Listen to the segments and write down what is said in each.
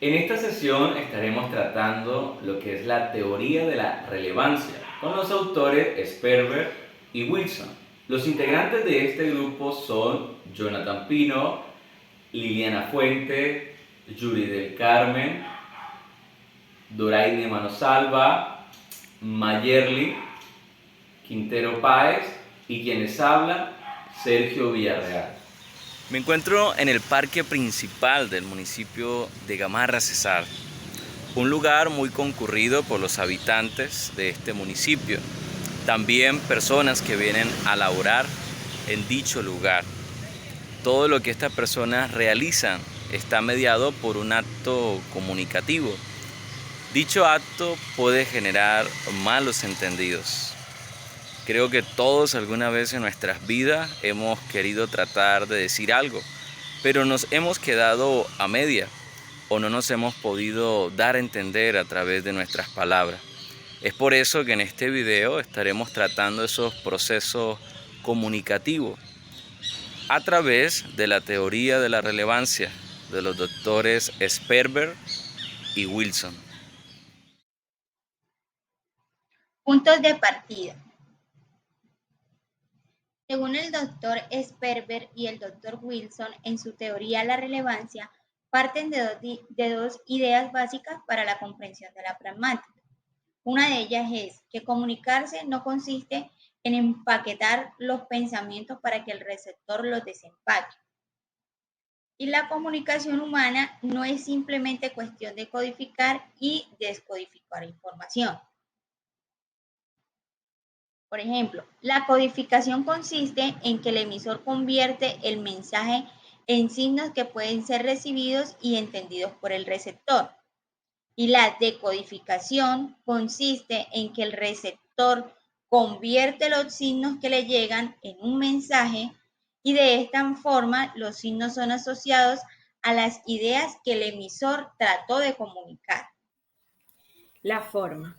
En esta sesión estaremos tratando lo que es la teoría de la relevancia con los autores Sperber y Wilson. Los integrantes de este grupo son Jonathan Pino, Liliana Fuente, Yuri del Carmen, Doraine Manosalva, Mayerly Quintero Páez y quienes hablan, Sergio Villarreal. Me encuentro en el parque principal del municipio de Gamarra, Cesar, un lugar muy concurrido por los habitantes de este municipio, también personas que vienen a laborar en dicho lugar. Todo lo que estas personas realizan está mediado por un acto comunicativo. Dicho acto puede generar malos entendidos. Creo que todos alguna vez en nuestras vidas hemos querido tratar de decir algo, pero nos hemos quedado a media o no nos hemos podido dar a entender a través de nuestras palabras. Es por eso que en este video estaremos tratando esos procesos comunicativos a través de la teoría de la relevancia de los doctores Sperber y Wilson. Puntos de partida. Según el doctor Sperber y el doctor Wilson, en su teoría de la relevancia, parten de dos ideas básicas para la comprensión de la pragmática. Una de ellas es que comunicarse no consiste en empaquetar los pensamientos para que el receptor los desempaque. Y la comunicación humana no es simplemente cuestión de codificar y descodificar información. Por ejemplo, la codificación consiste en que el emisor convierte el mensaje en signos que pueden ser recibidos y entendidos por el receptor. Y la decodificación consiste en que el receptor convierte los signos que le llegan en un mensaje y de esta forma los signos son asociados a las ideas que el emisor trató de comunicar. La forma.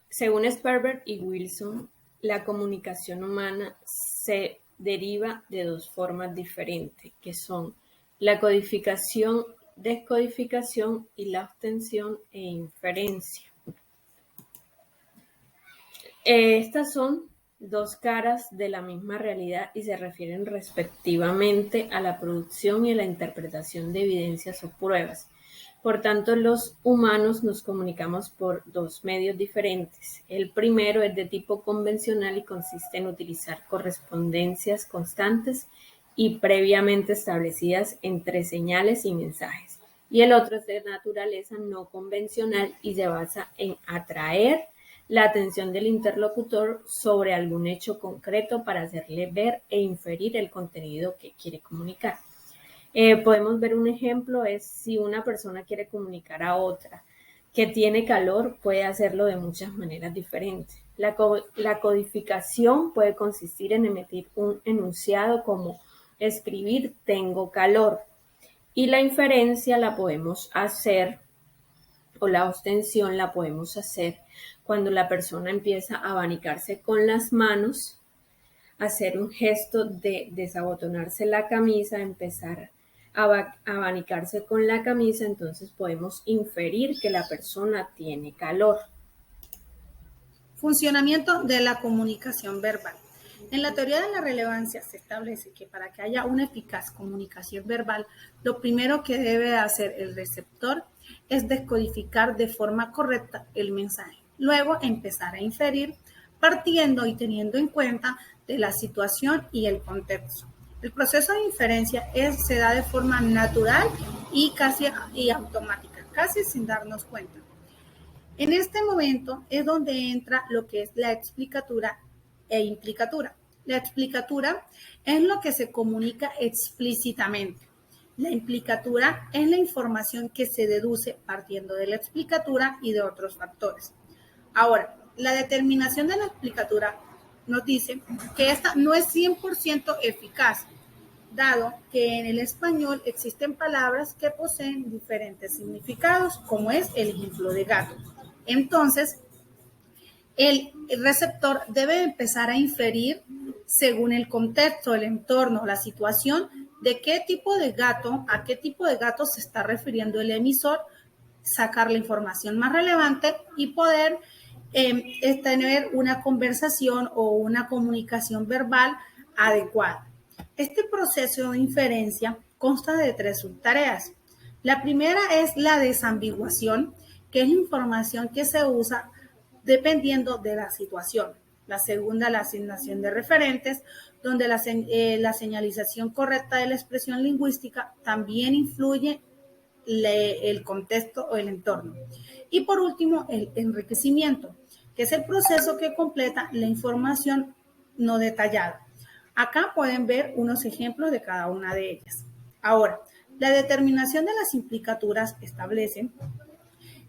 Según Sperber y Wilson, la comunicación humana se deriva de dos formas diferentes, que son la codificación, descodificación y la obtención e inferencia. Estas son dos caras de la misma realidad y se refieren respectivamente a la producción y a la interpretación de evidencias o pruebas. Por tanto, los humanos nos comunicamos por dos medios diferentes. El primero es de tipo convencional y consiste en utilizar correspondencias constantes y previamente establecidas entre señales y mensajes. Y el otro es de naturaleza no convencional y se basa en atraer la atención del interlocutor sobre algún hecho concreto para hacerle ver e inferir el contenido que quiere comunicar. Podemos ver un ejemplo, es si una persona quiere comunicar a otra que tiene calor, puede hacerlo de muchas maneras diferentes. La codificación puede consistir en emitir un enunciado como escribir tengo calor, y la inferencia la podemos hacer o la ostensión la podemos hacer cuando la persona empieza a abanicarse con las manos, hacer un gesto de desabotonarse la camisa, empezar a abanicarse con la camisa, entonces podemos inferir que la persona tiene calor. Funcionamiento de la comunicación verbal. En la teoría de la relevancia se establece que para que haya una eficaz comunicación verbal, lo primero que debe hacer el receptor es descodificar de forma correcta el mensaje. Luego empezar a inferir partiendo y teniendo en cuenta de la situación y el contexto. El proceso de inferencia se da de forma natural y casi automática, casi sin darnos cuenta. En este momento es donde entra lo que es la explicatura e implicatura. La explicatura es lo que se comunica explícitamente. La implicatura es la información que se deduce partiendo de la explicatura y de otros factores. Ahora, la determinación de la explicatura nos dice que esta no es 100% eficaz, dado que en el español existen palabras que poseen diferentes significados, como es el ejemplo de gato. Entonces, el receptor debe empezar a inferir según el contexto, el entorno, la situación, de qué tipo de gato, a qué tipo de gato se está refiriendo el emisor sacar la información más relevante y poder tener una conversación o una comunicación verbal adecuada. Este proceso de inferencia consta de 3 subtareas. La primera es la desambiguación, que es la información que se usa dependiendo de la situación. La segunda, la asignación de referentes, donde la señalización correcta de la expresión lingüística también influye el contexto o el entorno. Y por último, el enriquecimiento, que es el proceso que completa la información no detallada. Acá pueden ver unos ejemplos de cada una de ellas. Ahora, la determinación de las implicaturas establece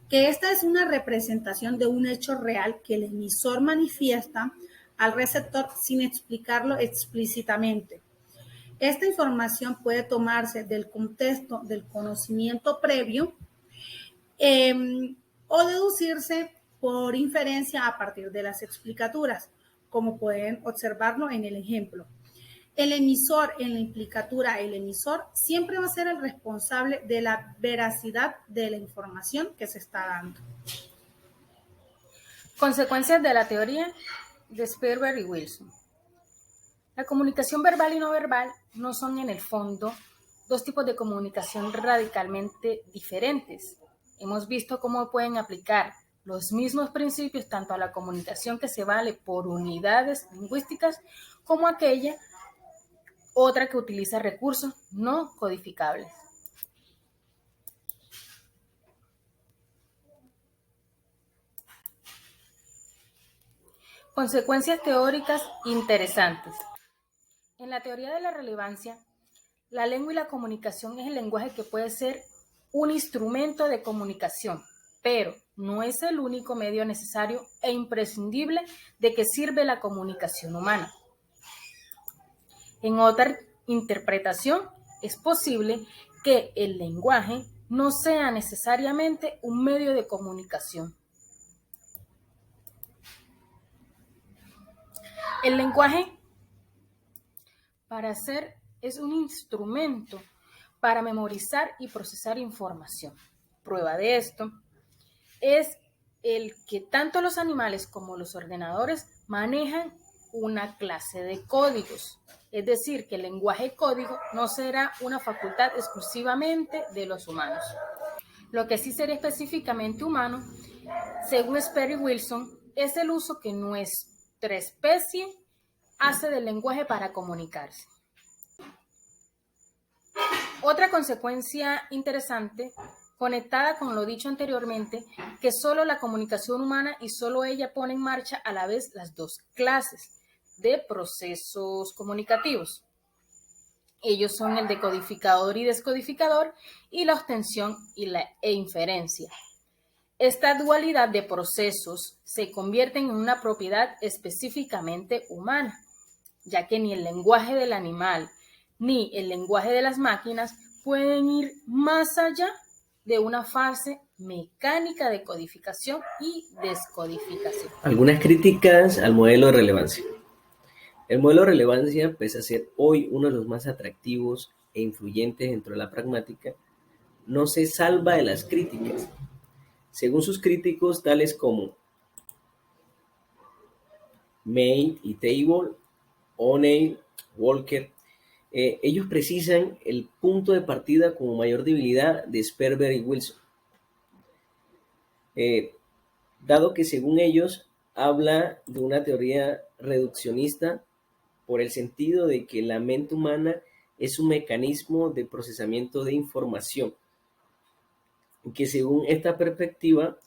que esta es una representación de un hecho real que el emisor manifiesta al receptor sin explicarlo explícitamente. Esta información puede tomarse del contexto del conocimiento previo o deducirse por inferencia a partir de las explicaturas, como pueden observarlo en el ejemplo. El emisor, en la implicatura, el emisor siempre va a ser el responsable de la veracidad de la información que se está dando. Consecuencias de la teoría de Sperber y Wilson. La comunicación verbal y no verbal no son en el fondo dos tipos de comunicación radicalmente diferentes. Hemos visto cómo pueden aplicar los mismos principios tanto a la comunicación que se vale por unidades lingüísticas como aquella otra que utiliza recursos no codificables. Consecuencias teóricas interesantes. En la teoría de la relevancia, la lengua y la comunicación es el lenguaje que puede ser un instrumento de comunicación, pero no es el único medio necesario e imprescindible de que sirve la comunicación humana. En otra interpretación, es posible que el lenguaje no sea necesariamente un medio de comunicación. El lenguaje es un instrumento para memorizar y procesar información. Prueba de esto es el que tanto los animales como los ordenadores manejan una clase de códigos. Es decir, que el lenguaje código no será una facultad exclusivamente de los humanos. Lo que sí será específicamente humano, según Sperber y Wilson, es el uso que nuestra especie hace del lenguaje para comunicarse. Otra consecuencia interesante, conectada con lo dicho anteriormente, que solo la comunicación humana y solo ella pone en marcha a la vez las dos clases de procesos comunicativos. Ellos son el decodificador y descodificador y la obtención e inferencia. Esta dualidad de procesos se convierte en una propiedad específicamente humana, ya que ni el lenguaje del animal ni el lenguaje de las máquinas pueden ir más allá de una fase mecánica de codificación y descodificación. Algunas críticas al modelo de relevancia. El modelo de relevancia, pese a ser hoy uno de los más atractivos e influyentes dentro de la pragmática, no se salva de las críticas. Según sus críticos, tales como May y Table, O'Neill, Walker, ellos precisan el punto de partida como mayor debilidad de Sperber y Wilson, dado que según ellos habla de una teoría reduccionista por el sentido de que la mente humana es un mecanismo de procesamiento de información, que según esta perspectiva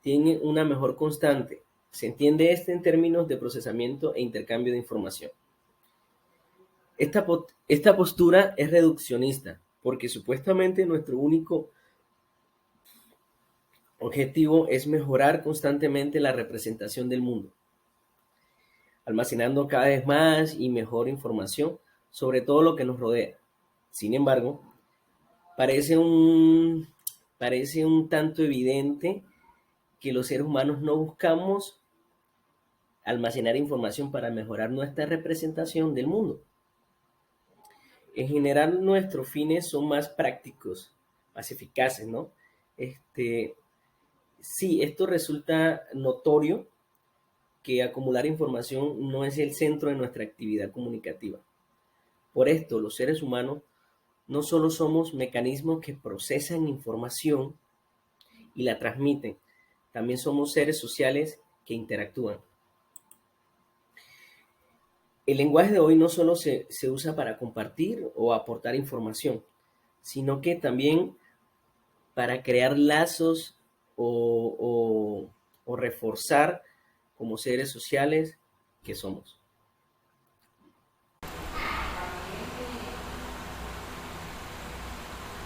tiene una mejor constante. Se entiende esto en términos de procesamiento e intercambio de información. Esta postura es reduccionista porque supuestamente nuestro único objetivo es mejorar constantemente la representación del mundo, almacenando cada vez más y mejor información sobre todo lo que nos rodea. Sin embargo, parece un tanto evidente que los seres humanos no buscamos almacenar información para mejorar nuestra representación del mundo. En general, nuestros fines son más prácticos, más eficaces, ¿no? Sí, esto resulta notorio que acumular información no es el centro de nuestra actividad comunicativa. Por esto, los seres humanos no solo somos mecanismos que procesan información y la transmiten, también somos seres sociales que interactúan. El lenguaje de hoy no solo se usa para compartir o aportar información, sino que también para crear lazos o reforzar como seres sociales que somos.